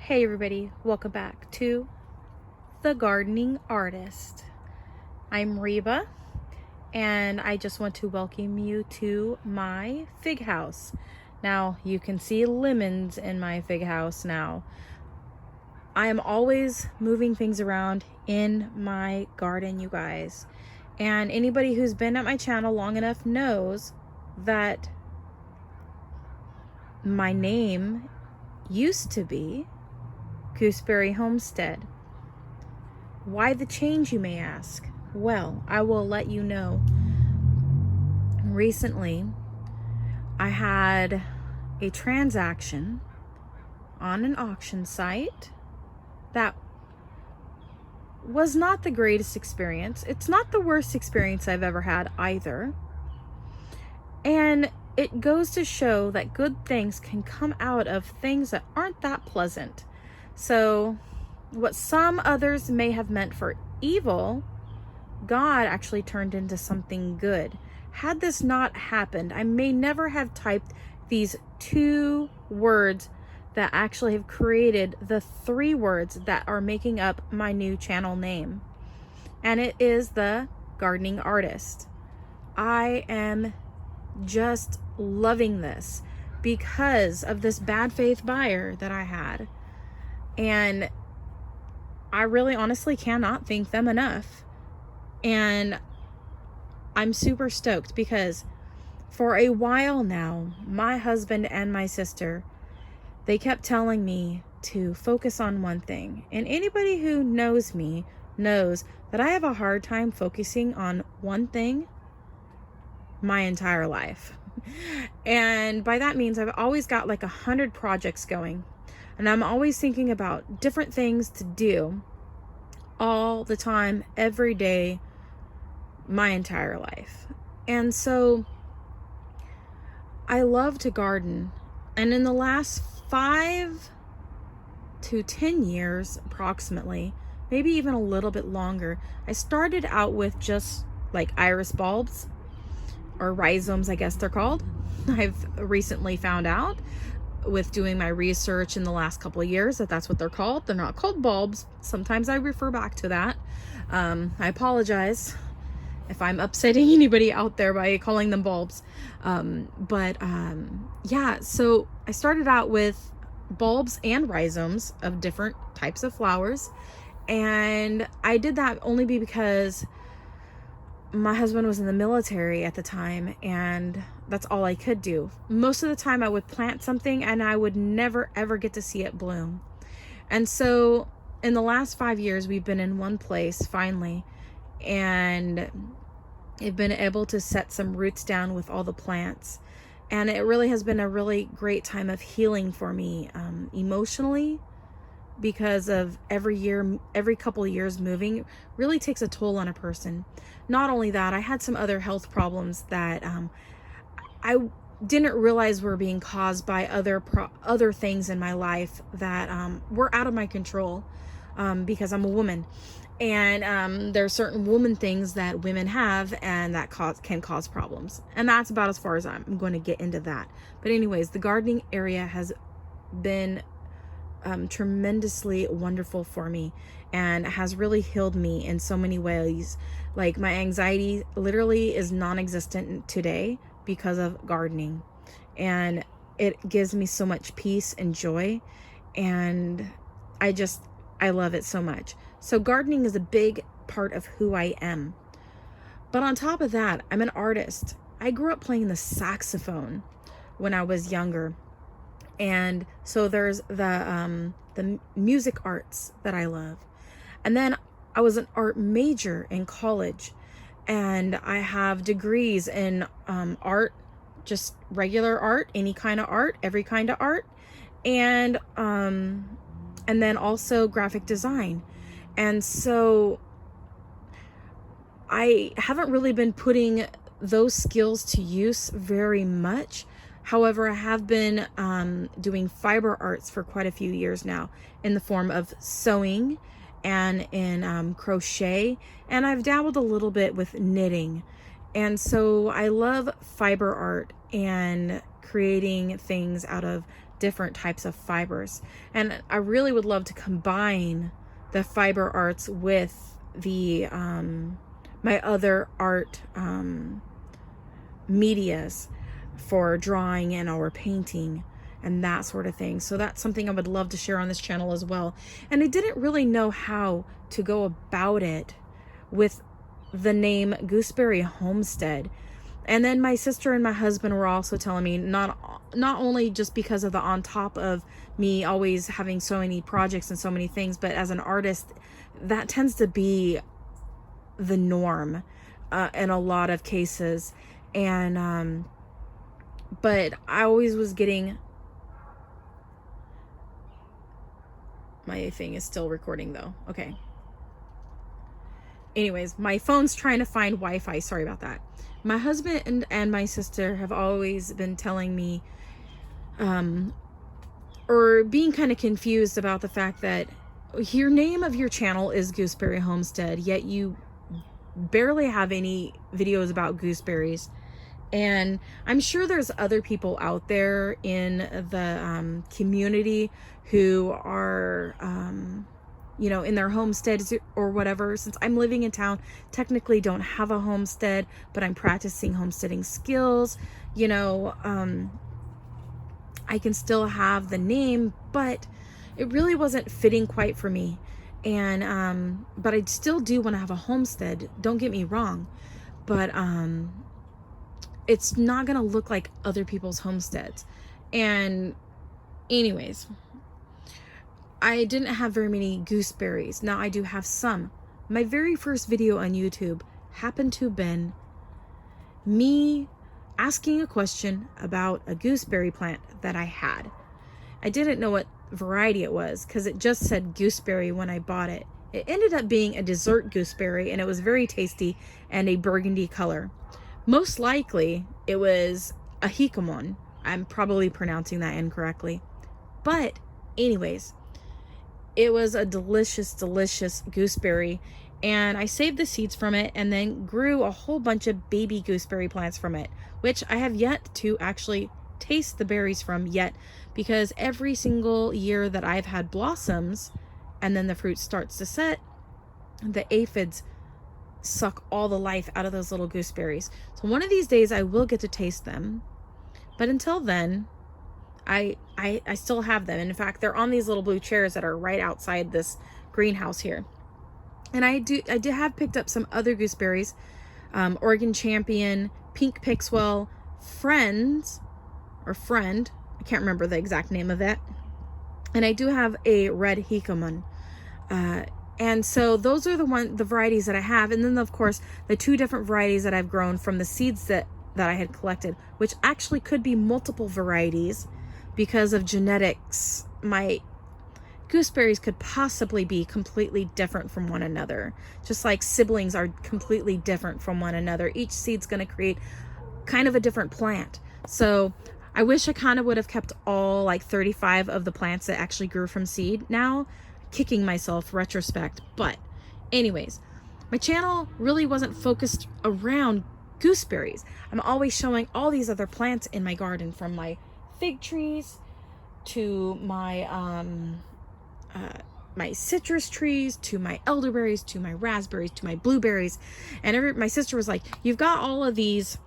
Hey everybody, welcome back to The Gardening Artist. I'm Reba and I just want to welcome you to my fig house. Now you can see lemons in my fig house now. I am always moving things around in my garden, you guys. And anybody who's been at my channel long enough knows that my name used to be Gooseberry Homestead. Why the change, you may ask? Well, I will let you know. Recently, I had a transaction on an auction site that was not the greatest experience. It's not the worst experience I've ever had either. And it goes to show that good things can come out of things that aren't that pleasant. So what some others may have meant for evil, God actually turned into something good. Had this not happened, I may never have typed these 2 words that actually have created the 3 words that are making up my new channel name. And it is The Gardening Artist. I am just loving this because of this bad faith buyer that I had. And I really honestly cannot thank them enough. And I'm super stoked because for a while now, my husband and my sister, they kept telling me to focus on one thing. And anybody who knows me knows that I have a hard time focusing on one thing my entire life. And by that means I've always got like 100 projects going. And I'm always thinking about different things to do all the time, every day, my entire life. And so I love to garden. And in the last 5 to 10 years, approximately, maybe even a little bit longer, I started out with just like iris bulbs, or rhizomes, I guess they're called. I've recently found out with doing my research in the last couple of years that that's what they're called. They're not called bulbs. Sometimes I refer back to that. I apologize if I'm upsetting anybody out there by calling them bulbs. Yeah, so I started out with bulbs and rhizomes of different types of flowers. And I did that only because my husband was in the military at the time, and that's all I could do. Most of the time I would plant something and I would never ever get to see it bloom. And so in the last 5 years, we've been in one place finally, and I've been able to set some roots down with all the plants. And it really has been a really great time of healing for me, emotionally, because of every couple of years moving really takes a toll on a person. Not only that, I had some other health problems that I didn't realize were being caused by other things in my life that were out of my control, because I'm a woman. And there are certain woman things that women have and that can cause problems. And that's about as far as I'm going to get into that. But anyways, the gardening area has been tremendously wonderful for me and has really healed me in so many ways. Like, my anxiety literally is non-existent today because of gardening, and it gives me so much peace and joy, and I love it so much. So gardening is a big part of who I am. But on top of that, I'm an artist. I grew up playing the saxophone when I was younger. And so there's the music arts that I love. And then I was an art major in college, and I have degrees in art, just regular art, any kind of art, every kind of art, and then also graphic design. And so I haven't really been putting those skills to use very much. However, I have been doing fiber arts for quite a few years now in the form of sewing and in crochet, and I've dabbled a little bit with knitting. And so I love fiber art and creating things out of different types of fibers. And I really would love to combine the fiber arts with the my other art medias for drawing and or painting and that sort of thing. So that's something I would love to share on this channel as well. And I didn't really know how to go about it with the name Gooseberry Homestead. And then my sister and my husband were also telling me, not only just because of the on top of me always having so many projects and so many things, but as an artist, that tends to be the norm in a lot of cases. And but I always was getting, my thing is still recording though. Okay. Anyways, my phone's trying to find Wi-Fi. Sorry about that. My husband and my sister have always been telling me, or being kind of confused about the fact that your name of your channel is Gooseberry Homestead, yet you barely have any videos about gooseberries. And I'm sure there's other people out there in the community who are, you know, in their homesteads or whatever. Since I'm living in town, technically don't have a homestead, but I'm practicing homesteading skills. You know, I can still have the name, but it really wasn't fitting quite for me. And, but I still do want to have a homestead. Don't get me wrong, but, it's not going to look like other people's homesteads. And anyways, I didn't have very many gooseberries. Now I do have some. My very first video on YouTube happened to have been me asking a question about a gooseberry plant that I had. I didn't know what variety it was because it just said gooseberry when I bought it. It ended up being a dessert gooseberry, and it was very tasty and a burgundy color. Most likely it was a hikamon. I'm probably pronouncing that incorrectly. But anyways, it was a delicious, delicious gooseberry. And I saved the seeds from it and then grew a whole bunch of baby gooseberry plants from it, which I have yet to actually taste the berries from yet, because every single year that I've had blossoms and then the fruit starts to set, the aphids suck all the life out of those little gooseberries. So one of these days I will get to taste them, but until then I still have them. And in fact, they're on these little blue chairs that are right outside this greenhouse here. And I did have picked up some other gooseberries, Oregon Champion, Pink Pixwell, Friend, I can't remember the exact name of it, and I do have a red hikamon. And so those are the varieties that I have. And then of course the two different varieties that I've grown from the seeds that I had collected, which actually could be multiple varieties because of genetics. My gooseberries could possibly be completely different from one another, just like siblings are completely different from one another. Each seed's going to create kind of a different plant. So I wish I kind of would have kept all like 35 of the plants that actually grew from seed. Now kicking myself retrospect. But anyways, my channel really wasn't focused around gooseberries. I'm always showing all these other plants in my garden, from my fig trees to my my citrus trees to my elderberries to my raspberries to my blueberries. And my sister was like, you've got all of these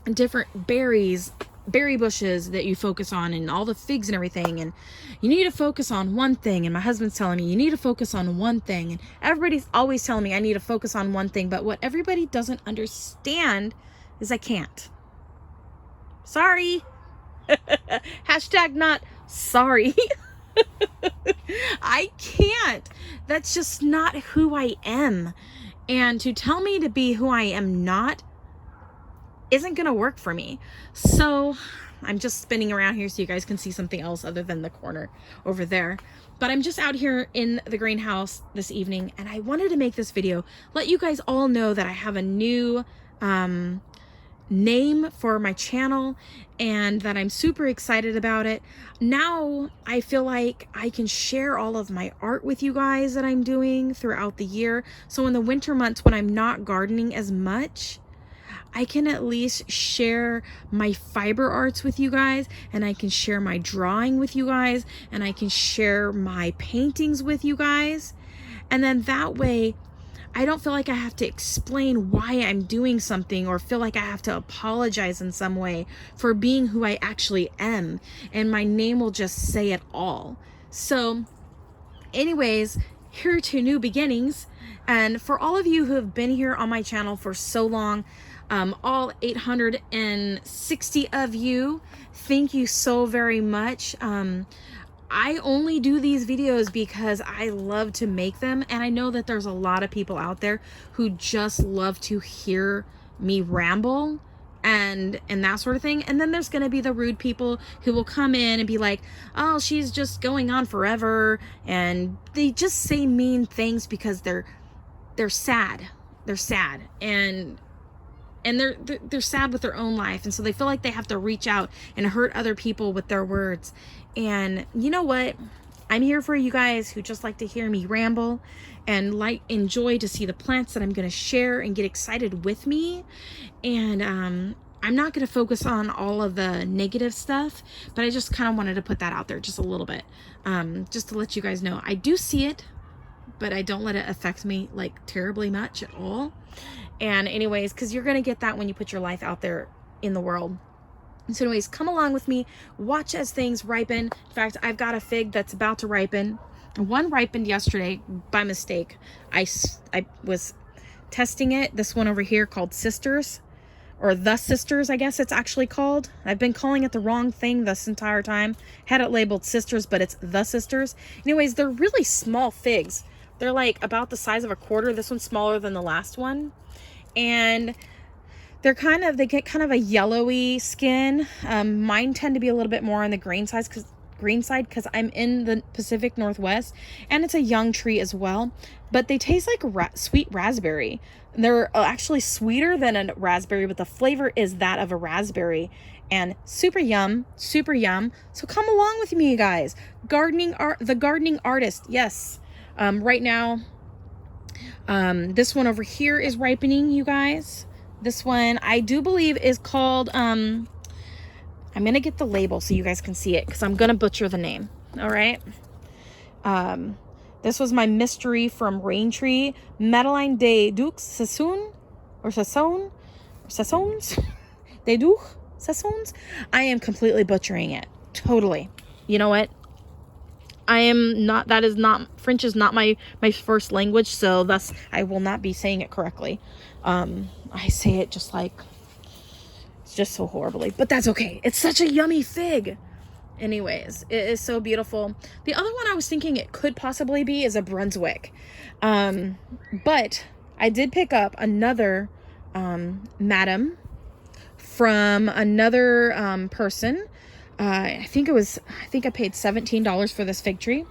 different berry bushes that you focus on, and all the figs and everything, and you need to focus on one thing. And my husband's telling me you need to focus on one thing, and everybody's always telling me I need to focus on one thing. But what everybody doesn't understand is I can't. Sorry. Hashtag not sorry. I can't. That's just not who I am. And to tell me to be who I am not isn't gonna work for me. So I'm just spinning around here so you guys can see something else other than the corner over there. But I'm just out here in the greenhouse this evening, and I wanted to make this video, let you guys all know that I have a new name for my channel and that I'm super excited about it. Now I feel like I can share all of my art with you guys that I'm doing throughout the year. So in the winter months when I'm not gardening as much, I can at least share my fiber arts with you guys, and I can share my drawing with you guys, and I can share my paintings with you guys. And then that way, I don't feel like I have to explain why I'm doing something or feel like I have to apologize in some way for being who I actually am. And my name will just say it all. So anyways, here to new beginnings. And for all of you who have been here on my channel for so long, all 860 of you, thank you so very much. I only do these videos because I love to make them, and I know that there's a lot of people out there who just love to hear me ramble and that sort of thing. And then there's going to be the rude people who will come in and be like, oh, she's just going on forever, and they just say mean things because they're sad. They're sad, and they're sad with their own life, and so they feel like they have to reach out and hurt other people with their words. And you know what? I'm here for you guys who just like to hear me ramble and enjoy to see the plants that I'm going to share and get excited with me. And I'm not going to focus on all of the negative stuff, but I just kind of wanted to put that out there just a little bit, just to let you guys know I do see it, but I don't let it affect me like terribly much at all. And anyways, because you're going to get that when you put your life out there in the world. So anyways, come along with me, watch as things ripen. In fact, I've got a fig that's about to ripen. One ripened yesterday by mistake. I was testing it. This one over here called Sisters, or The Sisters, I guess it's actually called. I've been calling it the wrong thing this entire time. Had it labeled Sisters, but it's The Sisters. Anyways, they're really small figs. They're like about the size of a quarter. This one's smaller than the last one. And they get kind of a yellowy skin. Mine tend to be a little bit more on the green side because I'm in the Pacific Northwest, and it's a young tree as well. But they taste like sweet raspberry. They're actually sweeter than a raspberry, but the flavor is that of a raspberry, and super yum, super yum. So come along with me, you guys. The gardening artist, yes. Right now, this one over here is ripening, you guys. This one, I do believe, is called, I'm going to get the label so you guys can see it, because I'm going to butcher the name. All right. This was my mystery from Raintree, Madeline de Duc Sassoon, or Sassoon, or Sassons, de Duc Sassons. I am completely butchering it. Totally. You know what? French is not my first language, so thus I will not be saying it correctly. I say it just so horribly, but that's okay. It's such a yummy fig. Anyways, it is so beautiful. The other one I was thinking it could possibly be is a Brunswick. But I did pick up another, madam from another, person. I think I paid $17 for this fig tree,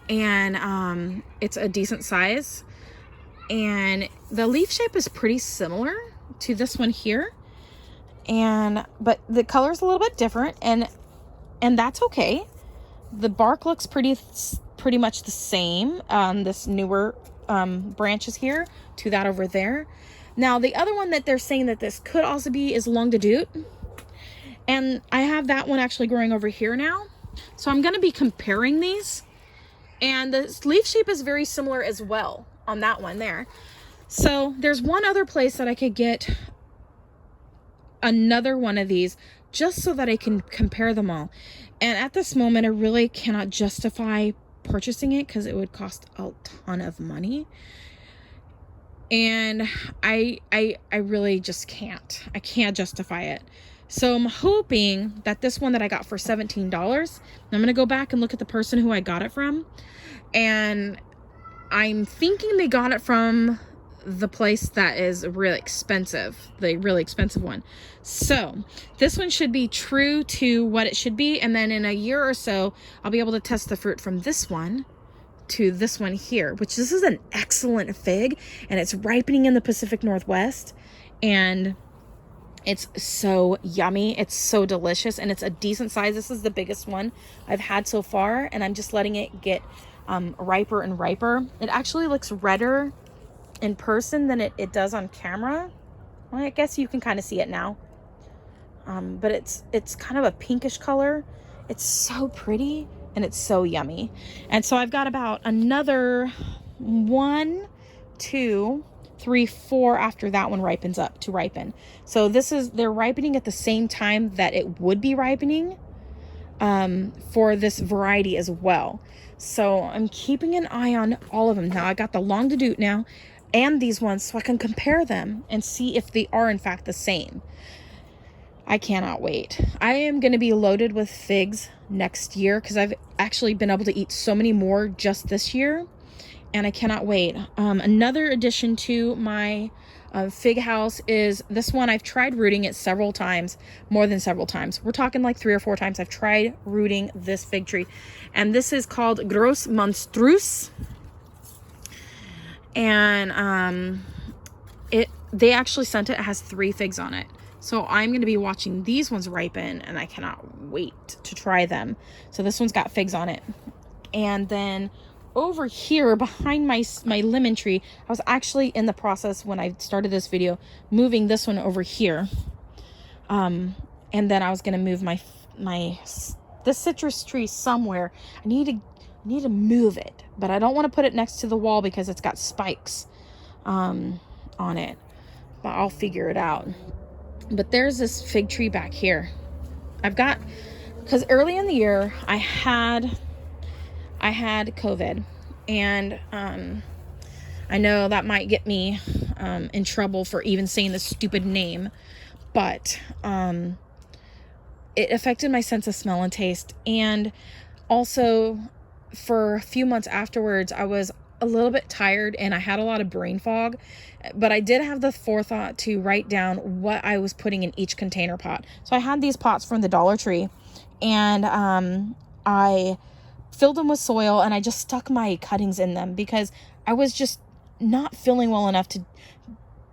and it's a decent size, and the leaf shape is pretty similar to this one here, but the color is a little bit different, and that's okay. The bark looks pretty much the same on this newer branches here to that over there. Now the other one that they're saying that this could also be is Longue de Doute. And I have that one actually growing over here now. So I'm going to be comparing these. And the leaf shape is very similar as well on that one there. So there's one other place that I could get another one of these just so that I can compare them all. And at this moment, I really cannot justify purchasing it because it would cost a ton of money. And I really just can't. I can't justify it. So I'm hoping that this one that I got for $17, I'm going to go back and look at the person who I got it from. And I'm thinking they got it from the place that is really expensive, the really expensive one. So this one should be true to what it should be. And then in a year or so, I'll be able to test the fruit from this one to this one here, which this is an excellent fig, and it's ripening in the Pacific Northwest. And it's so yummy. It's so delicious, and it's a decent size. This is the biggest one I've had so far, and I'm just letting it get riper and riper. It actually looks redder in person than it does on camera. Well, I guess you can kind of see it now. But it's kind of a pinkish color. It's so pretty and it's so yummy. And so I've got about another 1, 2, 3, 4 after that one ripens up to ripen. So they're ripening at the same time that it would be ripening for this variety as well. So I'm keeping an eye on all of them. Now I got the long to do now and these ones so I can compare them and see if they are in fact the same. I cannot wait. I am going to be loaded with figs next year because I've actually been able to eat so many more just this year, and I cannot wait. Another addition to my fig house is this one. I've tried rooting it several times, more than several times. We're talking like 3 or 4 times. I've tried rooting this fig tree, and this is called Gros Monstrous. And they actually sent it. It has 3 figs on it. So I'm going to be watching these ones ripen, and I cannot wait to try them. So this one's got figs on it. And then over here behind my lemon tree, I was actually in the process when I started this video, moving this one over here. And then I was going to move this citrus tree somewhere. I need to move it, but I don't want to put it next to the wall because it's got spikes on it. But I'll figure it out. But there's this fig tree back here. Because early in the year I had COVID, and I know that might get me in trouble for even saying the stupid name, but it affected my sense of smell and taste. And also for a few months afterwards, I was a little bit tired and I had a lot of brain fog, but I did have the forethought to write down what I was putting in each container pot. So I had these pots from the Dollar Tree, and I filled them with soil, and I just stuck my cuttings in them because I was just not feeling well enough to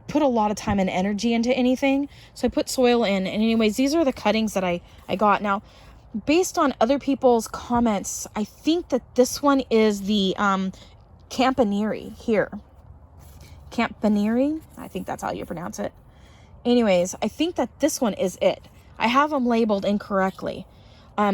put a lot of time and energy into anything. So I put soil in, and anyways, these are the cuttings that I got. Now, based on other people's comments, I think that this one is the Campaneri here. Campaneri? I think that's how you pronounce it. Anyways, I think that this one is it. I have them labeled incorrectly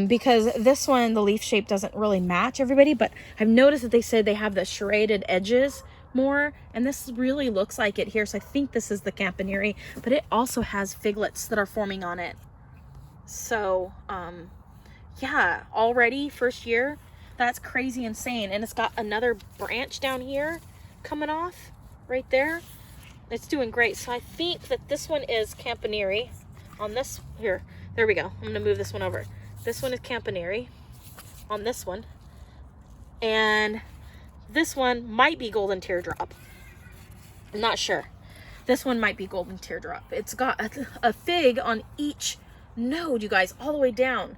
because this one, the leaf shape doesn't really match everybody, but I've noticed that they said they have the serrated edges more, and this really looks like it here. So I think this is the Campaneri, but it also has figlets that are forming on it. So, yeah, already first year, that's crazy insane. And it's got another branch down here coming off right there. It's doing great. So I think that this one is Campaneri on this here. There we go. I'm going to move this one over. This one is Campaneri on this one. And this one might be Golden Teardrop. I'm not sure. This one might be Golden Teardrop. It's got a fig on each node, you guys, all the way down.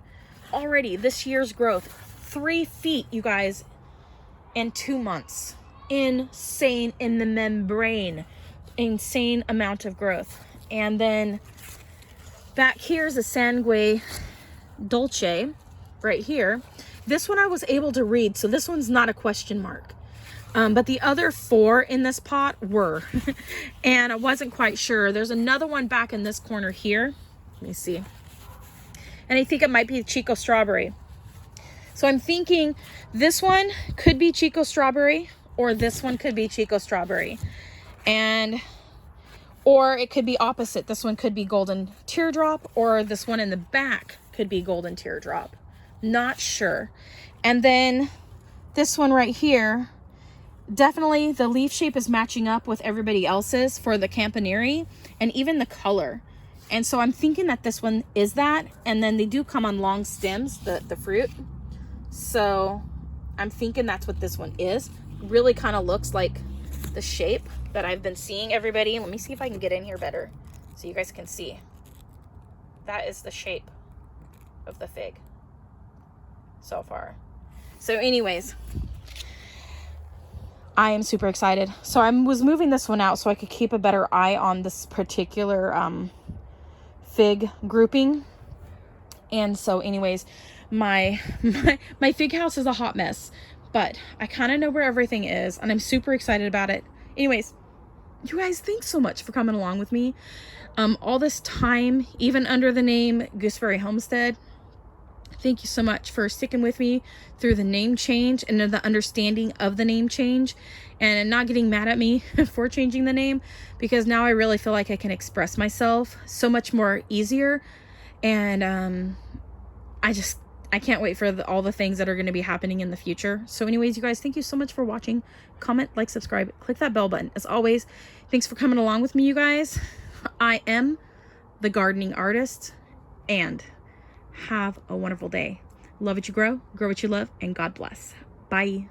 Already this year's growth, 3 feet, you guys, in 2 months. Insane in the membrane. Insane amount of growth. And then back here's a Sangue Dolce right here. This one I was able to read, so this one's not a question mark. But the other 4 in this pot were. And I wasn't quite sure. There's another one back in this corner here. Let me see. And I think it might be Chico Strawberry. So I'm thinking this one could be Chico Strawberry, or this one could be Chico Strawberry. Or it could be opposite. This one could be Golden Teardrop, or this one in the back could be Golden Teardrop. Not sure. And then this one right here, definitely the leaf shape is matching up with everybody else's for the Campaneri, and even the color. And so I'm thinking that this one is that. And then they do come on long stems, the fruit. So I'm thinking that's what this one is. Really kind of looks like the shape that I've been seeing everybody. Let me see if I can get in here better so you guys can see. That is the shape of the fig so far. So anyways, I am super excited. So I was moving this one out so I could keep a better eye on this particular fig grouping. And so anyways, my fig house is a hot mess, but I kind of know where everything is, and I'm super excited about it. Anyways, You guys, thanks so much for coming along with me. All this time, even under the name Gooseberry Homestead. Thank you so much for sticking with me through the name change and the understanding of the name change, and not getting mad at me for changing the name, because now I really feel like I can express myself so much more easier. And I can't wait for all the things that are going to be happening in the future. So anyways, you guys, thank you so much for watching. Comment, like, subscribe, click that bell button. As always, thanks for coming along with me, you guys. I am the gardening artist, and have a wonderful day. Love what you grow what you love, and God bless. Bye.